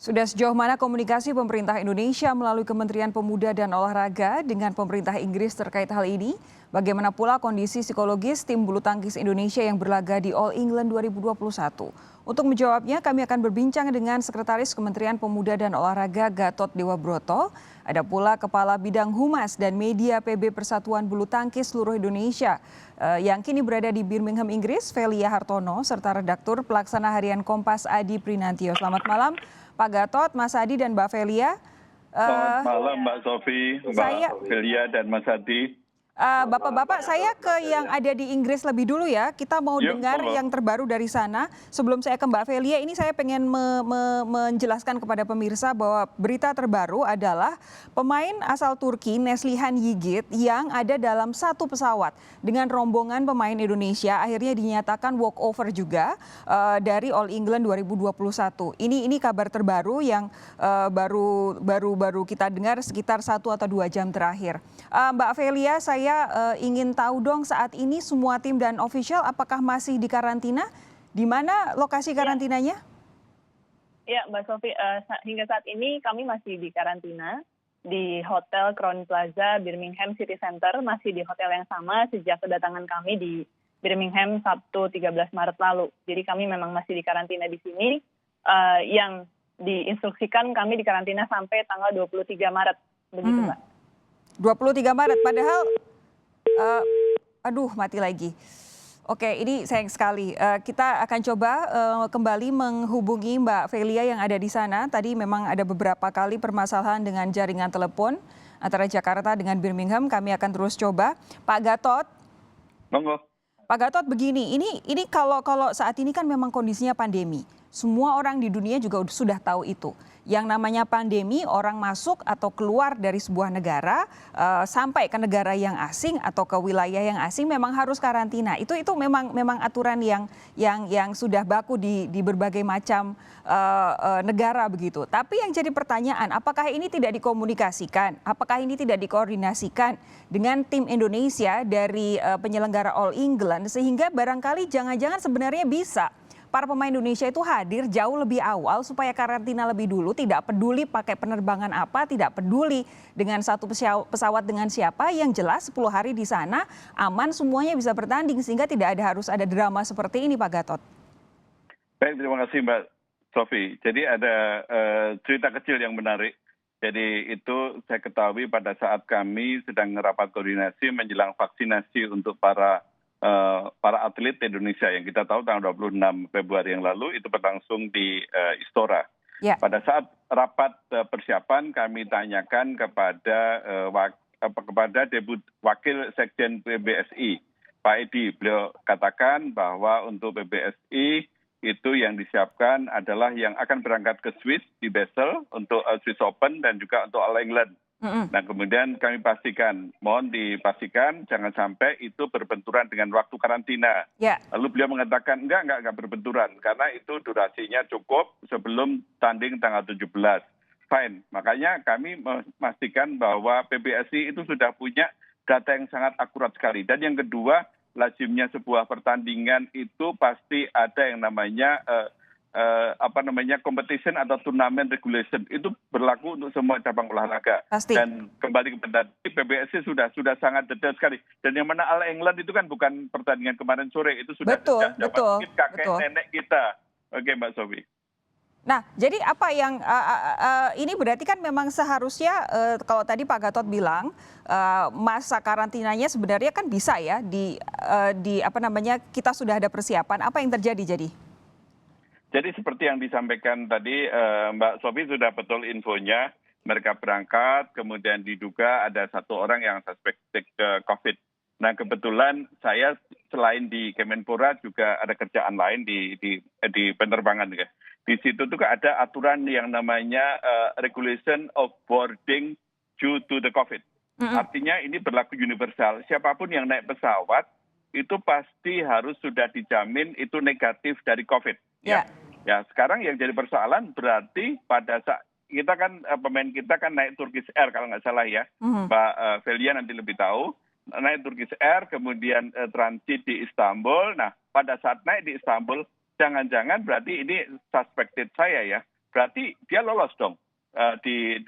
Sudah sejauh mana komunikasi pemerintah Indonesia melalui Kementerian Pemuda dan Olahraga dengan pemerintah Inggris terkait hal ini? Bagaimana pula kondisi psikologis tim bulu tangkis Indonesia yang berlaga di All England 2021? Untuk menjawabnya, kami akan berbincang dengan Sekretaris Kementerian Pemuda dan Olahraga Gatot Dewa Broto. Ada pula Kepala Bidang Humas dan Media PB Persatuan Bulu Tangkis Seluruh Indonesia yang kini berada di Birmingham, Inggris, Velia Hartono, serta Redaktur Pelaksana Harian Kompas Adi Prinantio. Selamat malam, Pak Gatot, Mas Adi, dan Mbak Velia. Selamat malam Mbak Sofi, Mbak Velia, dan Mas Adi. Bapak-bapak, saya ke yang ada di Inggris lebih dulu ya. Kita mau dengar yang terbaru dari sana. Sebelum saya ke Mbak Velia, ini saya pengen menjelaskan kepada pemirsa bahwa berita terbaru adalah pemain asal Turki, Neslihan Yigit, yang ada dalam satu pesawat dengan rombongan pemain Indonesia akhirnya dinyatakan walkover juga dari All England 2021. Ini kabar terbaru yang baru kita dengar sekitar 1 atau 2 jam terakhir. Mbak Velia, saya ingin tahu dong saat ini semua tim dan official apakah masih di karantina? Di mana lokasi karantinanya? Ya, Mbak Sofi, hingga saat ini kami masih di karantina di Hotel Crown Plaza Birmingham City Center, masih di hotel yang sama sejak kedatangan kami di Birmingham Sabtu 13 Maret lalu. Jadi kami memang masih di karantina di sini, yang diinstruksikan kami di karantina sampai tanggal 23 Maret, begitu Mbak. 23 Maret, padahal mati lagi. Oke, ini sayang sekali. Kita akan coba kembali menghubungi Mbak Velia yang ada di sana. Tadi memang ada beberapa kali permasalahan dengan jaringan telepon antara Jakarta dengan Birmingham. Kami akan terus coba. Pak Gatot. Monggo. Pak Gatot, begini, ini kalau saat ini kan memang kondisinya pandemi. Semua orang di dunia juga sudah tahu itu. Yang namanya pandemi, orang masuk atau keluar dari sebuah negara sampai ke negara yang asing atau ke wilayah yang asing memang harus karantina. Itu memang aturan yang sudah baku di berbagai macam negara begitu. Tapi yang jadi pertanyaan, apakah ini tidak dikomunikasikan? Apakah ini tidak dikoordinasikan dengan tim Indonesia dari penyelenggara All England sehingga barangkali jangan-jangan sebenarnya bisa para pemain Indonesia itu hadir jauh lebih awal supaya karantina lebih dulu, tidak peduli pakai penerbangan apa, tidak peduli dengan satu pesawat dengan siapa, yang jelas 10 hari di sana aman, semuanya bisa bertanding sehingga tidak harus ada drama seperti ini, Pak Gatot. Baik, terima kasih Mbak Sofi. Jadi ada cerita kecil yang menarik. Jadi itu saya ketahui pada saat kami sedang merapat koordinasi menjelang vaksinasi untuk para atlet Indonesia yang kita tahu tanggal 26 Februari yang lalu itu berlangsung di Istora. Ya. Pada saat rapat persiapan kami tanyakan kepada Wakil Sekjen PBSI, Pak Edi. Beliau katakan bahwa untuk PBSI itu yang disiapkan adalah yang akan berangkat ke Swiss di Basel untuk Swiss Open dan juga untuk All England. Nah kemudian kami pastikan, mohon dipastikan jangan sampai itu berbenturan dengan waktu karantina. Yeah. Lalu beliau mengatakan enggak berbenturan karena itu durasinya cukup sebelum tanding tanggal 17. Fine, makanya kami memastikan bahwa PBSI itu sudah punya data yang sangat akurat sekali. Dan yang kedua, lazimnya sebuah pertandingan itu pasti ada yang namanya competition atau turnamen regulation, itu berlaku untuk semua cabang olahraga. Pasti. Dan kembali ke PBSI sudah sangat detail sekali. Dan yang mana All England itu kan bukan pertandingan kemarin sore, itu sudah betul, kakek nenek kita. Oke Mbak Sofi. Nah, jadi apa yang ini berarti kan memang seharusnya kalau tadi Pak Gatot bilang masa karantinanya sebenarnya kan bisa ya kita sudah ada persiapan. Apa yang terjadi jadi? Jadi seperti yang disampaikan tadi Mbak Sofi sudah betul infonya, mereka berangkat kemudian diduga ada 1 orang yang suspek COVID. Nah kebetulan saya selain di Kemenpora juga ada kerjaan lain di penerbangan. Di situ tuh ada aturan yang namanya regulation of boarding due to the COVID. Artinya ini berlaku universal. Siapapun yang naik pesawat itu pasti harus sudah dijamin itu negatif dari COVID. Ya, sekarang yang jadi persoalan berarti pada saat kita kan pemain kita kan naik Turkish Air kalau nggak salah ya, Mbak Velia nanti lebih tahu, naik Turkish Air kemudian transit di Istanbul. Nah pada saat naik di Istanbul jangan-jangan berarti ini suspected saya ya, berarti dia lolos dong di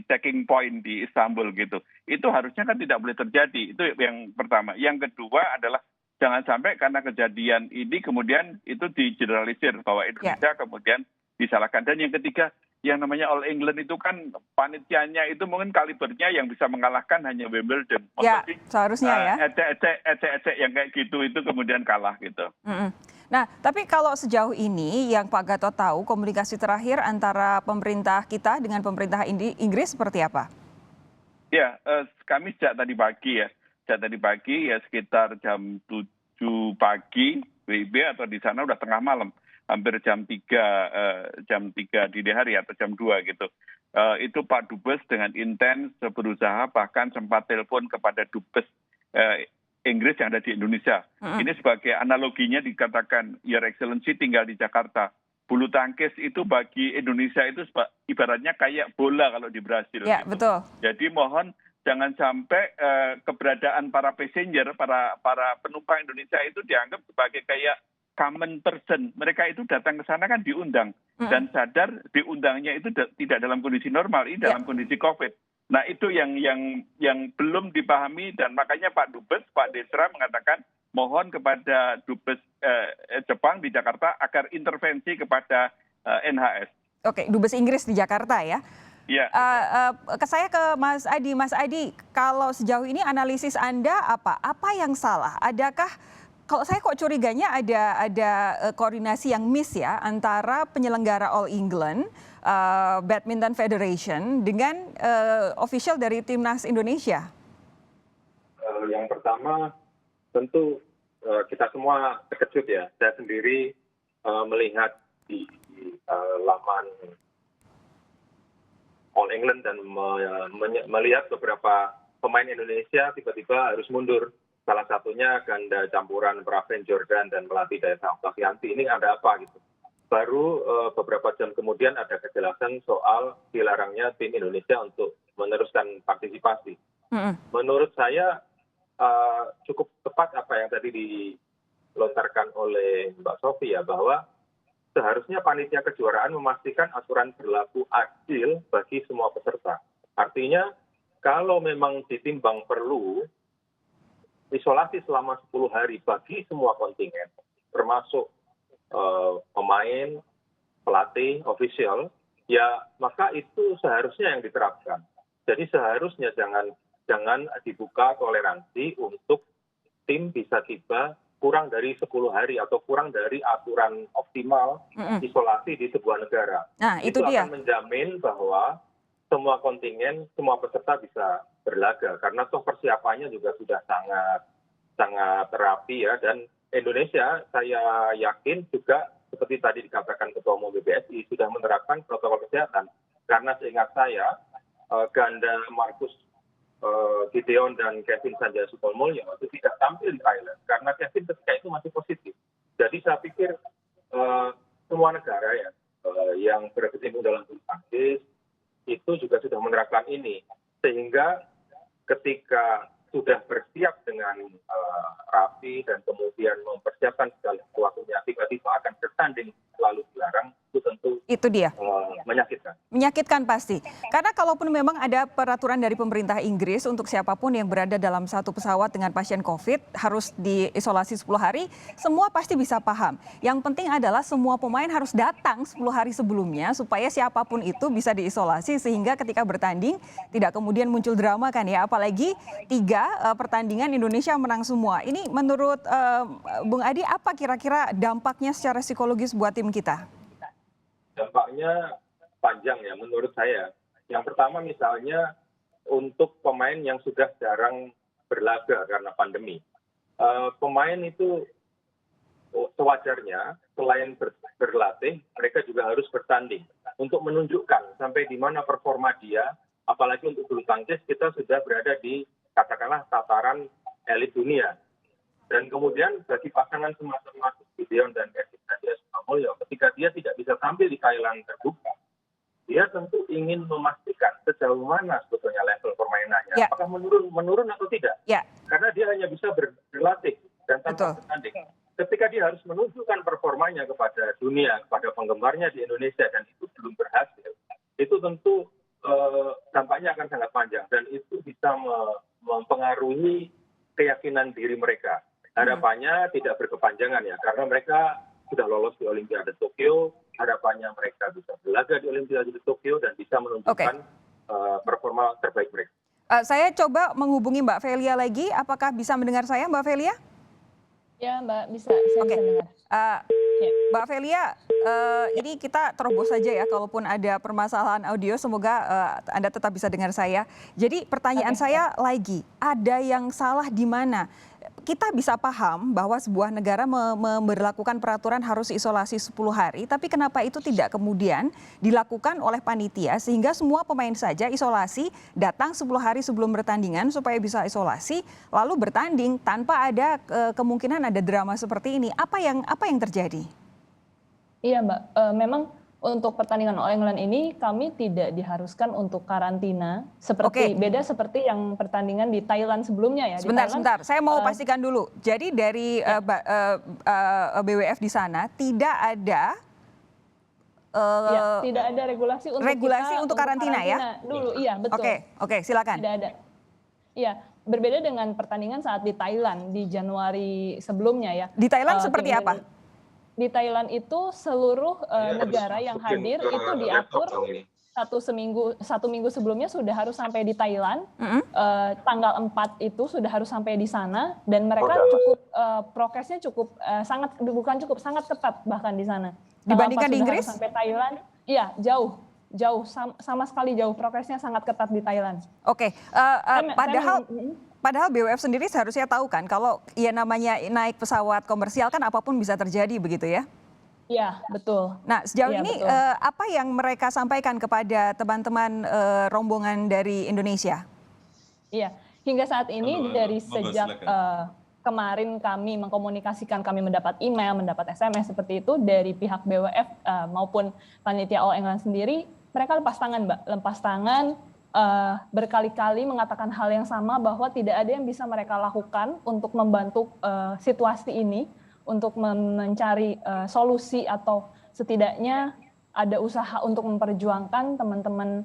checking point di Istanbul gitu. Itu harusnya kan tidak boleh terjadi. Itu yang pertama. Yang kedua adalah jangan sampai karena kejadian ini kemudian itu digeneralisir bahwa Indonesia kemudian disalahkan. Dan yang ketiga, yang namanya All England itu kan panitianya itu mungkin kalibernya yang bisa mengalahkan hanya Wimbledon. Ya, seharusnya ya. Ecek-ecek yang kayak gitu itu kemudian kalah gitu. Nah, tapi kalau sejauh ini yang Pak Gatot tahu komunikasi terakhir antara pemerintah kita dengan pemerintah Inggris seperti apa? Ya, kami sejak tadi pagi ya sekitar jam 7 pagi WIB atau di sana udah tengah malam, hampir jam 3 dini hari atau jam 2 gitu. Itu Pak Dubes dengan intens berusaha bahkan sempat telepon kepada Dubes Inggris yang ada di Indonesia. Ini sebagai analoginya dikatakan Your Excellency tinggal di Jakarta. Bulu tangkis itu bagi Indonesia itu ibaratnya kayak bola kalau di Brasil. Ya, gitu. betul. Jadi mohon jangan sampai keberadaan para passenger, para penumpang Indonesia itu dianggap sebagai kayak common person. Mereka itu datang ke sana kan diundang dan sadar diundangnya itu tidak dalam kondisi normal, ini dalam kondisi COVID. Nah itu yang belum dipahami dan makanya Pak Dubes, Pak Desra mengatakan mohon kepada Dubes Jepang di Jakarta agar intervensi kepada NHS. Oke, Dubes Inggris di Jakarta ya. Ya. Saya ke Mas Adi. Mas Adi, kalau sejauh ini analisis Anda apa? Apa yang salah? Adakah kalau saya kok curiganya ada koordinasi yang miss ya antara penyelenggara All England, Badminton Federation dengan official dari Timnas Indonesia? Yang pertama tentu kita semua terkejut ya. Saya sendiri melihat di laman All England dan melihat beberapa pemain Indonesia tiba-tiba harus mundur. Salah satunya ganda campuran Praven Jordan dan Melati Dayasa Oktavianti. Ini ada apa gitu? Baru beberapa jam kemudian ada kejelasan soal dilarangnya tim Indonesia untuk meneruskan partisipasi. Menurut saya cukup tepat apa yang tadi dilontarkan oleh Mbak Sofi ya, bahwa seharusnya panitia kejuaraan memastikan aturan berlaku adil bagi semua peserta. Artinya kalau memang ditimbang perlu isolasi selama 10 hari bagi semua kontingen, termasuk pemain, pelatih, official, ya maka itu seharusnya yang diterapkan. Jadi seharusnya jangan dibuka toleransi untuk tim bisa tiba kurang dari 10 hari atau kurang dari aturan optimal isolasi di sebuah negara. Nah, itu akan menjamin bahwa semua kontingen, semua peserta bisa berlaga karena toh persiapannya juga sudah sangat rapi ya, dan Indonesia saya yakin juga seperti tadi dikatakan Ketua Umum PBSI sudah menerapkan protokol kesehatan karena seingat saya ganda Marcus Gideon dan Kevin Sanjaya Sukolmulyo itu tidak tampil di Thailand karena Kevin ketika itu masih positif. Jadi saya pikir semua negara ya yang berkecimpung dalam bulu tangkis itu juga sudah menerapkan ini, sehingga ketika sudah bersiap dengan rapi dan kemudian mempersiapkan segala sesuatunya tiba-tiba akan bertanding lalu dilarang, itu tentu itu dia menyakitkan pasti, karena kalaupun memang ada peraturan dari pemerintah Inggris untuk siapapun yang berada dalam satu pesawat dengan pasien COVID harus diisolasi 10 hari, semua pasti bisa paham. Yang penting adalah semua pemain harus datang 10 hari sebelumnya supaya siapapun itu bisa diisolasi sehingga ketika bertanding tidak kemudian muncul drama kan ya, apalagi 3 pertandingan Indonesia menang semua. Ini menurut Bung Adi apa kira-kira dampaknya secara psikologis buat tim kita? Dampaknya panjang ya menurut saya. Yang pertama misalnya untuk pemain yang sudah jarang berlaga karena pandemi. Pemain itu sewajarnya selain berlatih, mereka juga harus bertanding untuk menunjukkan sampai di mana performa dia. Apalagi untuk bulu tangkis kita sudah berada di katakanlah tataran elit dunia. Dan kemudian bagi pasangan semacam Marcus Gideon dan Kevin Sanjaya Sukolmulyo, ketika dia tidak bisa tampil di Thailand terbuka, dia tentu ingin memastikan sejauh mana sebetulnya level permainannya. Ya. Apakah menurun atau tidak? Ya. Karena dia hanya bisa berlatih dan tanpa bertanding. Ketika dia harus menunjukkan performanya kepada dunia, kepada penggemarnya di Indonesia, dan itu belum kekarantinan diri mereka. Harapannya tidak berkepanjangan ya, karena mereka sudah lolos di Olimpiade Tokyo, harapannya mereka bisa berlaga di Olimpiade Tokyo dan bisa menunjukkan performa terbaik mereka. Saya coba menghubungi Mbak Velia lagi, apakah bisa mendengar saya Mbak Velia? Ya Mbak, bisa, saya bisa dengar. Mbak Velia, ini kita terobos saja ya, kalaupun ada permasalahan audio, semoga Anda tetap bisa dengar saya. Jadi pertanyaan saya lagi, ada yang salah di mana? Kita bisa paham bahwa sebuah negara memberlakukan peraturan harus isolasi 10 hari, tapi kenapa itu tidak kemudian dilakukan oleh panitia sehingga semua pemain saja isolasi, datang 10 hari sebelum bertandingan supaya bisa isolasi, lalu bertanding tanpa ada kemungkinan ada drama seperti ini. Apa yang terjadi? Iya Mbak, memang untuk pertandingan All England ini kami tidak diharuskan untuk karantina beda seperti yang pertandingan di Thailand sebelumnya ya. Sebentar, saya mau pastikan dulu. Jadi dari BWF di sana tidak ada tidak ada regulasi untuk karantina ya. Dulu, iya betul. Oke, silakan. Tidak ada. Iya, berbeda dengan pertandingan saat di Thailand di Januari sebelumnya ya. Di Thailand seperti apa? Di Thailand itu seluruh negara yang hadir itu diatur satu minggu sebelumnya sudah harus sampai di Thailand. Tanggal 4 itu sudah harus sampai di sana dan mereka prokesnya sangat ketat bahkan di sana. Dibandingkan di Inggris? Sampai Thailand, iya jauh sama sekali jauh, prokesnya sangat ketat di Thailand. Padahal BWF sendiri seharusnya tahu kan kalau ya namanya naik pesawat komersial kan apapun bisa terjadi begitu ya? Iya, betul. Nah sejauh ini apa yang mereka sampaikan kepada teman-teman rombongan dari Indonesia? Iya, hingga saat ini dari sejak kemarin kami mengkomunikasikan, kami mendapat email, mendapat SMS seperti itu dari pihak BWF maupun panitia All England sendiri, mereka lepas tangan Mbak, berkali-kali mengatakan hal yang sama bahwa tidak ada yang bisa mereka lakukan untuk membantu situasi ini, untuk mencari solusi atau setidaknya ada usaha untuk memperjuangkan teman-teman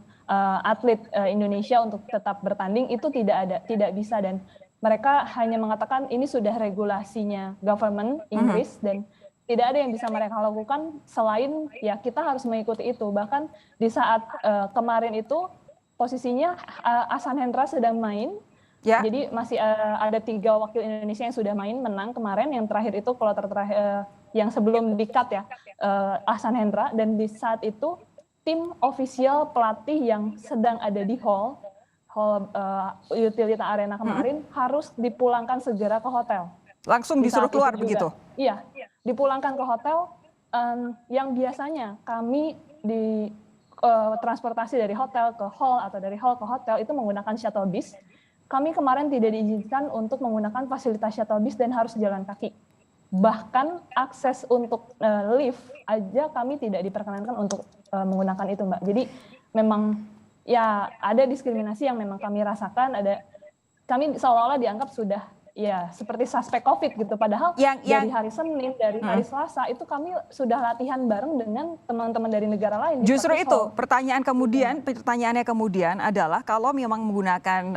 atlet Indonesia untuk tetap bertanding, itu tidak bisa, dan mereka hanya mengatakan ini sudah regulasinya government Inggris dan tidak ada yang bisa mereka lakukan selain ya kita harus mengikuti itu. Bahkan di saat kemarin itu posisinya Ahsan Hendra sedang main, jadi masih ada 3 wakil Indonesia yang sudah main, menang kemarin, yang terakhir itu kloter terakhir yang sebelum di-cut ya, Ahsan Hendra, dan di saat itu tim ofisial pelatih yang sedang ada di hall Utilita Arena kemarin harus dipulangkan segera ke hotel. Langsung disuruh keluar begitu? Iya, dipulangkan ke hotel, yang biasanya kami di transportasi dari hotel ke hall atau dari hall ke hotel itu menggunakan shuttle bus. Kami kemarin tidak diizinkan untuk menggunakan fasilitas shuttle bus dan harus jalan kaki. Bahkan akses untuk lift aja kami tidak diperkenankan untuk menggunakan itu Mbak. Jadi memang ya ada diskriminasi yang memang kami rasakan, kami seolah-olah dianggap sudah ya seperti suspek COVID gitu, padahal dari hari Senin, dari hari Selasa itu kami sudah latihan bareng dengan teman-teman dari negara lain. Justru itu pertanyaannya kemudian adalah kalau memang menggunakan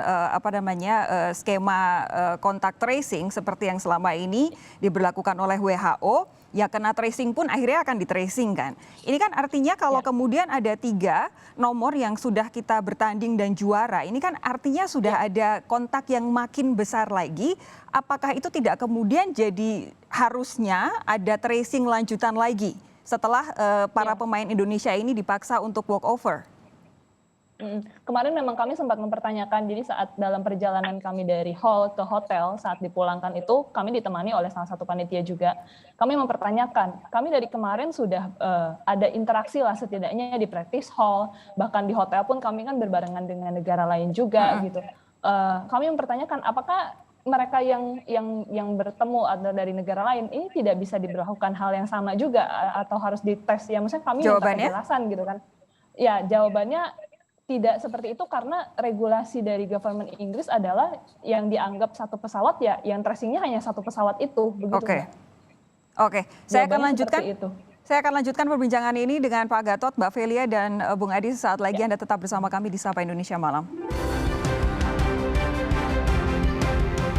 skema kontak tracing seperti yang selama ini diberlakukan oleh WHO, ya kena tracing pun akhirnya akan di-tracing kan. Ini kan artinya kalau kemudian ada 3 nomor yang sudah kita bertanding dan juara, ini kan artinya sudah ada kontak yang makin besar lagi. Apakah itu tidak kemudian jadi harusnya ada tracing lanjutan lagi setelah para pemain Indonesia ini dipaksa untuk walk over? Kemarin memang kami sempat mempertanyakan, jadi saat dalam perjalanan kami dari hall ke hotel, saat dipulangkan itu kami ditemani oleh salah satu panitia juga. Kami mempertanyakan, kami dari kemarin sudah ada interaksi lah setidaknya di practice hall, bahkan di hotel pun kami kan berbarengan dengan negara lain juga gitu. Kami mempertanyakan apakah mereka yang bertemu atau dari negara lain ini tidak bisa diberlakukan hal yang sama juga atau harus dites ya, maksudnya kami minta penjelasan gitu kan. Ya jawabannya tidak seperti itu karena regulasi dari government Inggris adalah yang dianggap satu pesawat ya yang tracingnya hanya satu pesawat itu. Oke. Saya akan lanjutkan perbincangan ini dengan Pak Gatot, Mbak Velia dan Bung Adi sesaat lagi. Anda tetap bersama kami di Sapa Indonesia Malam.